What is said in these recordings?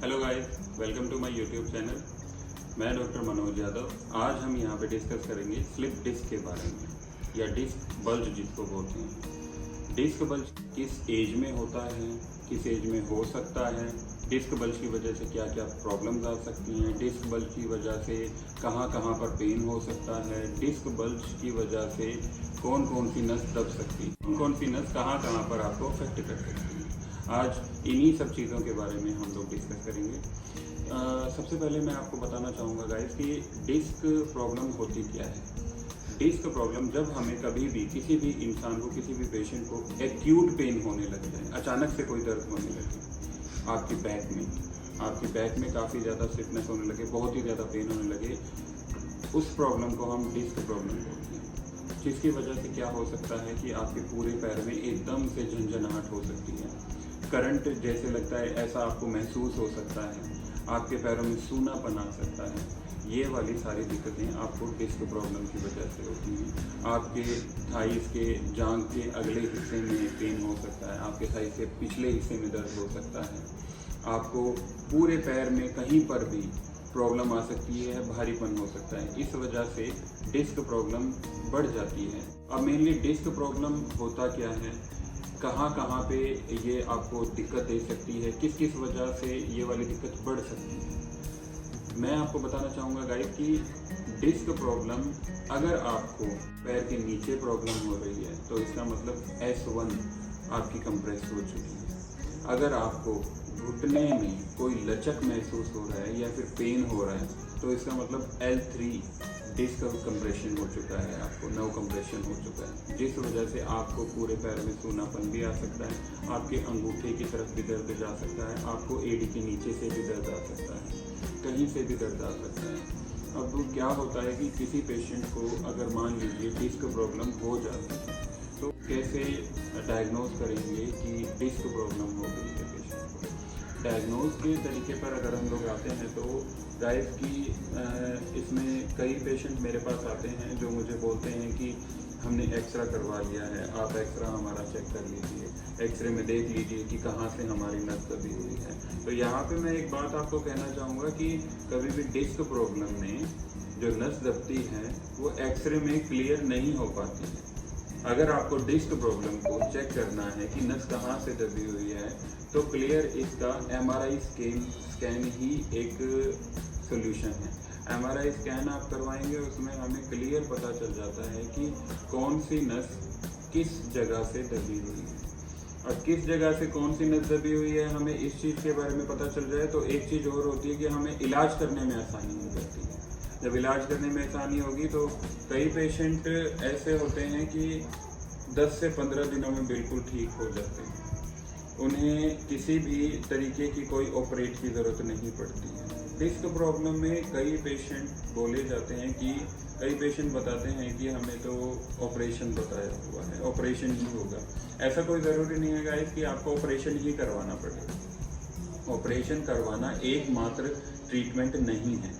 Hello guys, welcome to my YouTube channel. मैं doctor Manoj Yadav. आज हम यहाँ पे डिस्कस करेंगे स्लिप डिस्क के बारे में, या डिस्क बल्ज जिसको बोलते हैं। डिस्क बल्ज किस एज में होता है, किस एज में हो सकता है, डिस्क बल्ज की वजह से क्या क्या प्रॉब्लम्स आ सकती हैं, डिस्क बल्ज की वजह से कहाँ कहाँ पर पेन हो सकता है, डिस्क बल्ज की वजह से कौन कौन सी नस दब सकती है, कौन कौन सी नस कहाँ कहाँ पर आपको अफेक्ट कर सकती है। आज इन्हीं सब चीज़ों के बारे में हम लोग डिस्कस करेंगे। सबसे पहले मैं आपको बताना चाहूँगा गाइस कि डिस्क प्रॉब्लम होती क्या है। डिस्क प्रॉब्लम जब हमें कभी भी किसी भी इंसान को, किसी भी पेशेंट को एक्यूट पेन होने लग जाए, अचानक से कोई दर्द होने लगे आपकी बैक में काफ़ी ज़्यादा स्टिफनेस होने लगे, बहुत ही ज़्यादा पेन होने लगे, उस प्रॉब्लम को हम डिस्क प्रॉब्लम बोलते हैं। जिसकी वजह से क्या हो सकता है कि आपके पूरे पैर में एकदम से झंझनाहट हो सकती है, करंट जैसे लगता है ऐसा आपको महसूस हो सकता है, आपके पैरों में सूनापन आ सकता है। ये वाली सारी दिक्कतें आपको डिस्क प्रॉब्लम की वजह से होती हैं। आपके थाइस के जांघ के अगले हिस्से में पेन हो सकता है, आपके थाइस के पिछले हिस्से में दर्द हो सकता है, आपको पूरे पैर में कहीं पर भी प्रॉब्लम आ सकती है, भारीपन हो सकता है। इस वजह से डिस्क प्रॉब्लम बढ़ जाती है। अब मेनली डिस्क प्रॉब्लम होता क्या है, कहाँ कहाँ पे ये आपको दिक्कत दे सकती है, किस किस वजह से ये वाली दिक्कत बढ़ सकती है। मैं आपको बताना चाहूँगा गाइस कि डिस्क प्रॉब्लम अगर आपको पैर के नीचे प्रॉब्लम हो रही है तो इसका मतलब S1 आपकी कंप्रेस हो चुकी है। अगर आपको घुटने में कोई लचक महसूस हो रहा है या फिर पेन हो रहा है तो इसका मतलब L3 डिस्क कंप्रेशन हो चुका है, आपको नर्व कंप्रेशन हो चुका है, जिस वजह से आपको पूरे पैर में सूनापन भी आ सकता है, आपके अंगूठे की तरफ भी दर्द जा सकता है, आपको एड़ी के नीचे से भी दर्द आ सकता है, कहीं से भी दर्द आ सकता है। अब क्या होता है कि किसी पेशेंट को अगर मान लीजिए डिस्क प्रॉब्लम हो जाती है तो कैसे डायग्नोज करेंगे कि डिस्क प्रॉब्लम हो गई है पेशेंट को। डायग्नोज के तरीके पर अगर हम लोग आते हैं तो गाइस की इसमें कई पेशेंट मेरे पास आते हैं जो मुझे बोलते हैं कि हमने एक्सरा करवा लिया है, आप एक्सरा हमारा चेक कर लीजिए, एक्सरे में देख लीजिए कि कहाँ से हमारी नस दबी हुई है। तो यहाँ पे मैं एक बात आपको कहना चाहूँगा कि कभी भी डिस्क प्रॉब्लम में जो नस दबती है वो एक्सरे में क्लियर नहीं हो पाती है। अगर आपको डिस्क प्रॉब्लम को चेक करना है कि नस कहाँ से दबी हुई है तो क्लियर इसका MRI स्कैन ही एक सोल्यूशन है। MRI स्कैन आप करवाएंगे, उसमें हमें क्लियर पता चल जाता है कि कौन सी नस किस जगह से दबी हुई है। और किस जगह से कौन सी नस दबी हुई है हमें इस चीज़ के बारे में पता चल जाए तो एक चीज़ और होती है कि हमें इलाज करने में आसानी हो जाती है। जब इलाज करने में आसानी होगी तो कई पेशेंट ऐसे होते हैं कि 10 से 15 दिनों में बिल्कुल ठीक हो जाते हैं, उन्हें किसी भी तरीके की कोई ऑपरेट की ज़रूरत नहीं पड़ती है। डिस्क प्रॉब्लम में कई पेशेंट बोले जाते हैं कि कई पेशेंट बताते हैं कि हमें तो ऑपरेशन बताया हुआ है, ऑपरेशन ही होगा। ऐसा कोई ज़रूरी नहीं है गाइस कि आपको ऑपरेशन ही करवाना पड़ेगा। ऑपरेशन करवाना एकमात्र ट्रीटमेंट नहीं है।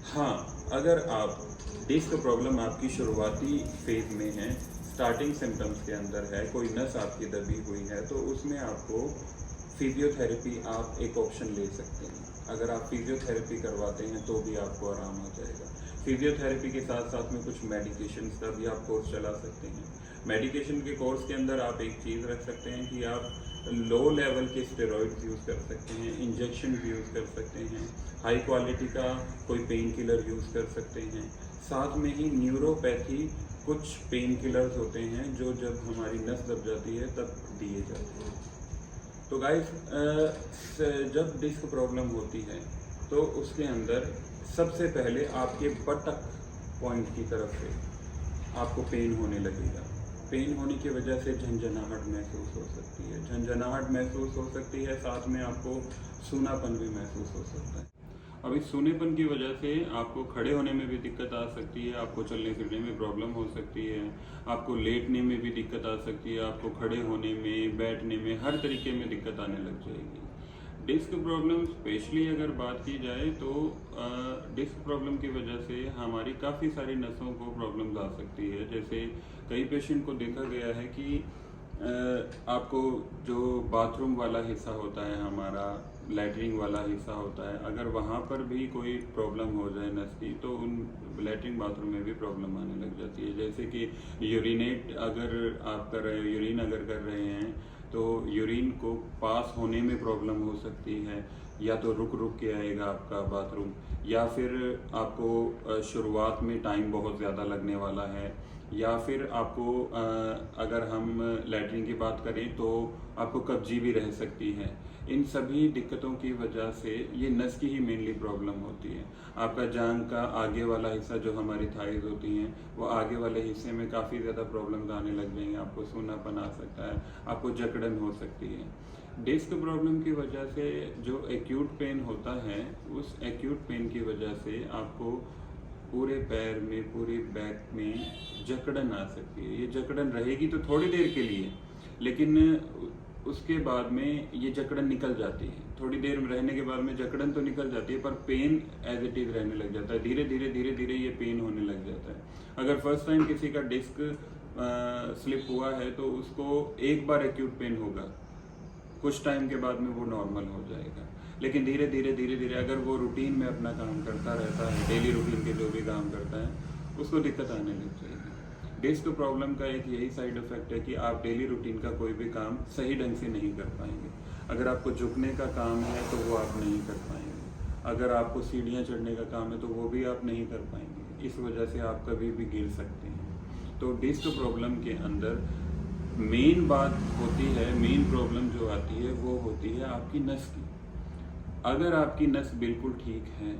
हाँ, अगर आप डिस्क प्रॉब्लम आपकी शुरुआती फेज में है, स्टार्टिंग सिम्टम्स के अंदर है, कोई नस आपकी दबी हुई है तो उसमें आपको फिजियोथेरेपी आप एक ऑप्शन ले सकते हैं। अगर आप फिजियोथेरेपी करवाते हैं तो भी आपको आराम हो जाएगा। फिजियोथेरेपी के साथ साथ में कुछ मेडिकेशंस का भी आप कोर्स चला सकते हैं। मेडिकेशन के कोर्स के अंदर आप एक चीज़ रख सकते हैं कि आप लो लेवल के स्टेरॉइड्स यूज़ कर सकते हैं, इंजेक्शन यूज़ कर सकते हैं, हाई क्वालिटी का कोई पेन किलर यूज़ कर सकते हैं। साथ में ही न्यूरोपैथी कुछ पेन किलर्स होते हैं जो जब हमारी नस दब जाती है तब दिए जाते हैं। तो गाइस जब डिस्क प्रॉब्लम होती है तो उसके अंदर सबसे पहले आपके बटक पॉइंट की तरफ से आपको पेन होने लगेगा। पेन होने की वजह से झंझनाहट महसूस हो सकती है, झंझनाहट महसूस हो सकती है, साथ में आपको सूनापन भी महसूस हो सकता है। अब इस सूनेपन की वजह से आपको खड़े होने में भी दिक्कत आ सकती है, आपको चलने फिरने में प्रॉब्लम हो सकती है, आपको लेटने में भी दिक्कत आ सकती है, आपको खड़े होने में, बैठने में, हर तरीके में दिक्कत आने लग जाएगी। डिस्क प्रॉब्लम स्पेशली अगर बात की जाए तो डिस्क प्रॉब्लम की वजह से हमारी काफ़ी सारी नसों को प्रॉब्लम्स आ सकती है। जैसे कई पेशेंट को देखा गया है कि आपको जो बाथरूम वाला हिस्सा होता है हमारा, लैट्रिन वाला हिस्सा होता है, अगर वहाँ पर भी कोई प्रॉब्लम हो जाए नस की तो उन लैट्रिन बाथरूम में भी प्रॉब्लम आने लग जाती है। जैसे कि यूरिनेट अगर आप कर रहे हो, यूरिन अगर कर रहे हैं तो यूरिन को पास होने में प्रॉब्लम हो सकती है, या तो रुक रुक के आएगा आपका बाथरूम, या फिर आपको शुरुआत में टाइम बहुत ज़्यादा लगने वाला है, या फिर आपको अगर हम लैट्रिन की बात करें तो आपको कब्जी भी रह सकती है। इन सभी दिक्कतों की वजह से ये नस की ही मेनली प्रॉब्लम होती है। आपका जांघ का आगे वाला हिस्सा जो हमारी थाइज होती हैं, वो आगे वाले हिस्से में काफ़ी ज़्यादा प्रॉब्लम्स आने लग जाएंगे। आपको सूनापन आ सकता है, आपको जकड़न हो सकती है। डिस्क प्रॉब्लम की वजह से जो एक्यूट पेन होता है, उस एक्यूट पेन की वजह से आपको पूरे पैर में, पूरे बैक में जकड़न आ सकती है। ये जकड़न रहेगी तो थोड़ी देर के लिए, लेकिन उसके बाद में ये जकड़न निकल जाती है। थोड़ी देर में रहने के बाद में जकड़न तो निकल जाती है, पर पेन एज इट इज़ रहने लग जाता है। धीरे धीरे ये पेन होने लग जाता है। अगर फर्स्ट टाइम किसी का डिस्क स्लिप हुआ है तो उसको एक बार एक्यूट पेन होगा, कुछ टाइम के बाद में वो नॉर्मल हो जाएगा। लेकिन धीरे धीरे अगर वो रूटीन में अपना काम करता रहता है, डेली रूटीन के जो भी काम करता है, उसको दिक्कत आने लग जाएगी। डिस्क प्रॉब्लम का एक यही साइड इफेक्ट है कि आप डेली रूटीन का कोई भी काम सही ढंग से नहीं कर पाएंगे। अगर आपको झुकने का काम है तो वो आप नहीं कर पाएंगे। अगर आपको सीढ़ियाँ चढ़ने का काम है तो वो भी आप नहीं कर पाएंगे। इस वजह से आप कभी भी गिर सकते हैं। तो डिस्क प्रॉब्लम के अंदर मेन बात होती है, मेन प्रॉब्लम जो आती है वो होती है आपकी नस की। अगर आपकी नस बिल्कुल ठीक है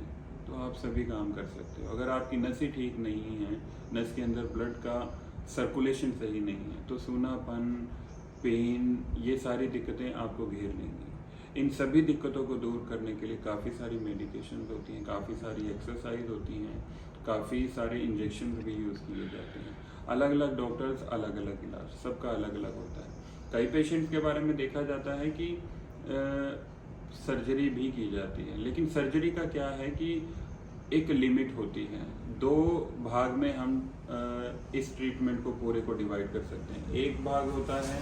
तो आप सभी काम कर सकते हो। अगर आपकी नस ही ठीक नहीं है, नस के अंदर ब्लड का सर्कुलेशन सही नहीं है, तो सूनापन, पेन, ये सारी दिक्कतें आपको घेर लेंगी। इन सभी दिक्कतों को दूर करने के लिए काफ़ी सारी मेडिकेशन होती हैं, काफ़ी सारी एक्सरसाइज होती हैं, काफ़ी सारे इंजेक्शन भी यूज़ किए जाते हैं। अलग अलग डॉक्टर्स, अलग अलग इलाज, सबका अलग अलग होता है। कई पेशेंट्स के बारे में देखा जाता है कि सर्जरी भी की जाती है, लेकिन सर्जरी का क्या है कि एक लिमिट होती है। दो भाग में हम इस ट्रीटमेंट को पूरे को डिवाइड कर सकते हैं। एक भाग होता है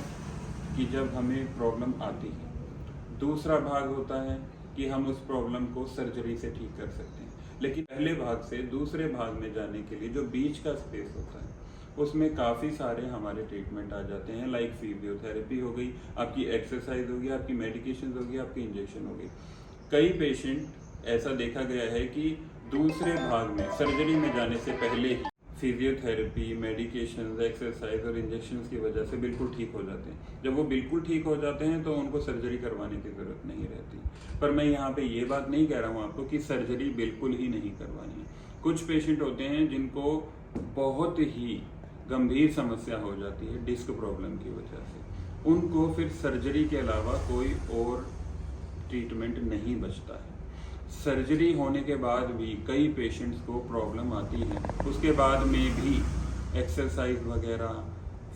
कि जब हमें प्रॉब्लम आती है, दूसरा भाग होता है कि हम उस प्रॉब्लम को सर्जरी से ठीक कर सकते हैं। लेकिन पहले भाग से दूसरे भाग में जाने के लिए जो बीच का स्पेस होता है, उसमें काफ़ी सारे हमारे ट्रीटमेंट आ जाते हैं। लाइक फिजियोथेरेपी हो गई, आपकी एक्सरसाइज होगी, आपकी मेडिकेशन होगी, आपकी इंजेक्शन होगी। कई पेशेंट ऐसा देखा गया है कि दूसरे भाग में सर्जरी में जाने से पहले ही फिजियोथेरेपी, मेडिकेशन, एक्सरसाइज और इंजेक्शन की वजह से बिल्कुल ठीक हो जाते हैं। जब वो बिल्कुल ठीक हो जाते हैं तो उनको सर्जरी करवाने की ज़रूरत नहीं रहती। पर मैं यहाँ पे ये बात नहीं कह रहा हूँ आपको कि सर्जरी बिल्कुल ही नहीं करवानी है। कुछ पेशेंट होते हैं जिनको बहुत ही गंभीर समस्या हो जाती है डिस्क प्रॉब्लम की वजह से, उनको फिर सर्जरी के अलावा कोई और ट्रीटमेंट नहीं बचता है। सर्जरी होने के बाद भी कई पेशेंट्स को प्रॉब्लम आती है, उसके बाद में भी एक्सरसाइज वगैरह,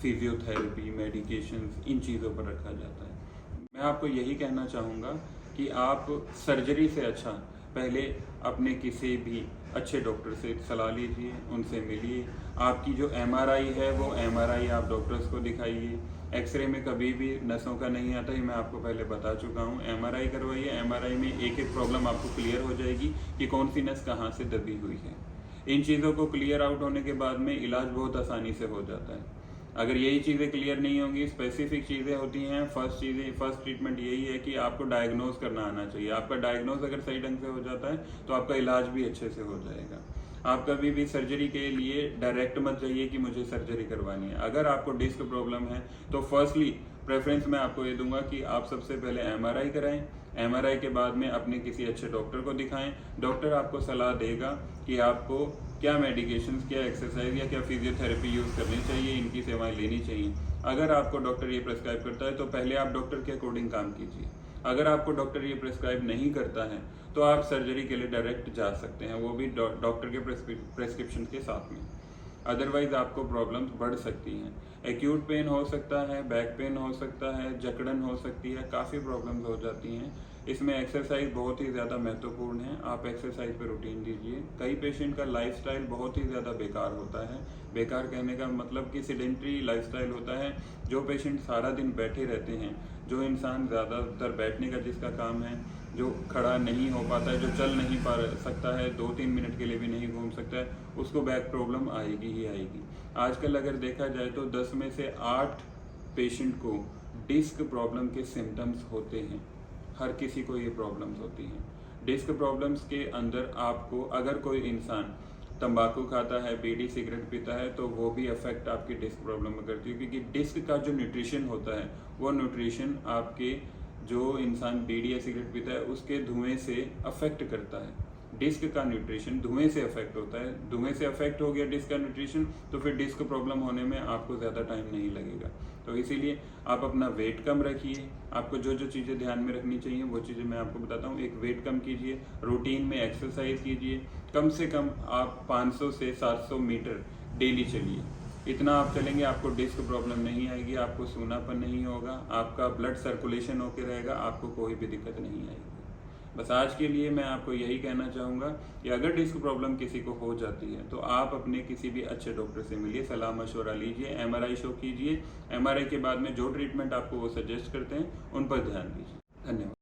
फिजियोथेरेपी, मेडिकेशंस, इन चीज़ों पर रखा जाता है। मैं आपको यही कहना चाहूँगा कि आप सर्जरी से अच्छा पहले अपने किसी भी अच्छे डॉक्टर से सलाह लीजिए, उनसे मिलिए। आपकी जो MRI है वो MRI आप डॉक्टर्स को दिखाइए। एक्सरे में कभी भी नसों का नहीं आता, ये मैं आपको पहले बता चुका हूँ। MRI करवाइए, MRI में एक एक प्रॉब्लम आपको क्लियर हो जाएगी कि कौन सी नस कहाँ से दबी हुई है। इन चीज़ों को क्लियर आउट होने के बाद में इलाज बहुत आसानी से हो जाता है। अगर यही चीज़ें क्लियर नहीं होंगी, स्पेसिफिक चीज़ें होती हैं, फर्स्ट ट्रीटमेंट यही है कि आपको डायग्नोज करना आना चाहिए। आपका डायग्नोज अगर सही ढंग से हो जाता है तो आपका इलाज भी अच्छे से हो जाएगा। आप कभी भी सर्जरी के लिए डायरेक्ट मत जाइए कि मुझे सर्जरी करवानी है। अगर आपको डिस्क प्रॉब्लम है तो फर्स्टली प्रेफरेंस मैं आपको ये दूंगा कि आप सबसे पहले MRI कराएं। MRI के बाद में अपने किसी अच्छे डॉक्टर को दिखाएं। डॉक्टर आपको सलाह देगा कि आपको क्या मेडिकेशन, क्या एक्सरसाइज या क्या फिजियोथेरेपी यूज़ करनी चाहिए, इनकी सेवाएं लेनी चाहिए। अगर आपको डॉक्टर ये प्रेस्क्राइब करता है तो पहले आप डॉक्टर के अकॉर्डिंग काम कीजिए। अगर आपको डॉक्टर ये प्रेस्क्राइब नहीं करता है तो आप सर्जरी के लिए डायरेक्ट जा सकते हैं, वो भी डॉक्टर के प्रेस्क्रिप्शन के साथ में। अदरवाइज आपको प्रॉब्लम्स बढ़ सकती हैं। एक्यूट पेन हो सकता है, बैक पेन हो सकता है, जकड़न हो सकती है, काफ़ी प्रॉब्लम्स हो जाती हैं। इसमें एक्सरसाइज बहुत ही ज़्यादा महत्वपूर्ण है। आप एक्सरसाइज पर रूटीन दीजिए। कई पेशेंट का लाइफस्टाइल बहुत ही ज़्यादा बेकार होता है। बेकार कहने का मतलब कि सिडेंट्री लाइफस्टाइल होता है। जो पेशेंट सारा दिन बैठे रहते हैं, जो इंसान ज़्यादातर बैठने का जिसका काम है, जो खड़ा नहीं हो पाता है, जो चल नहीं पा सकता है, 2-3 मिनट के लिए भी नहीं घूम सकता है, उसको बैक प्रॉब्लम आएगी ही आएगी। आजकल अगर देखा जाए तो 10 में से 8 पेशेंट को डिस्क प्रॉब्लम के सिम्टम्स होते हैं। हर किसी को ये प्रॉब्लम्स होती हैं। डिस्क प्रॉब्लम्स के अंदर आपको, अगर कोई इंसान तंबाकू खाता है, बीड़ी सिगरेट पीता है, तो वो भी अफेक्ट आपकी डिस्क प्रॉब्लम में करती है, क्योंकि डिस्क का जो न्यूट्रिशन होता है वो न्यूट्रिशन आपके, जो इंसान बीड़ी या सिगरेट पीता है उसके धुएं से अफेक्ट करता है। डिस्क का न्यूट्रिशन धुएं से अफेक्ट होता है। धुएं से अफेक्ट हो गया डिस्क का न्यूट्रिशन, तो फिर डिस्क प्रॉब्लम होने में आपको ज़्यादा टाइम नहीं लगेगा। तो इसीलिए आप अपना वेट कम रखिए। आपको जो जो चीज़ें ध्यान में रखनी चाहिए वो चीज़ें मैं आपको बताता हूँ। एक, वेट कम कीजिए, रूटीन में एक्सरसाइज कीजिए, कम से कम आप 500 से 700 मीटर डेली चलिए। इतना आप चलेंगे, आपको डिस्क प्रॉब्लम नहीं आएगी, आपको सूनापन नहीं होगा, आपका ब्लड सर्कुलेशन होके रहेगा, आपको कोई भी दिक्कत नहीं आएगी। बस आज के लिए मैं आपको यही कहना चाहूँगा कि अगर डिस्क प्रॉब्लम किसी को हो जाती है तो आप अपने किसी भी अच्छे डॉक्टर से मिलिए, सलाह मशवरा लीजिए, MRI शो कीजिए। MRI के बाद में जो ट्रीटमेंट आपको वो सजेस्ट करते हैं उन पर ध्यान दीजिए। धन्यवाद।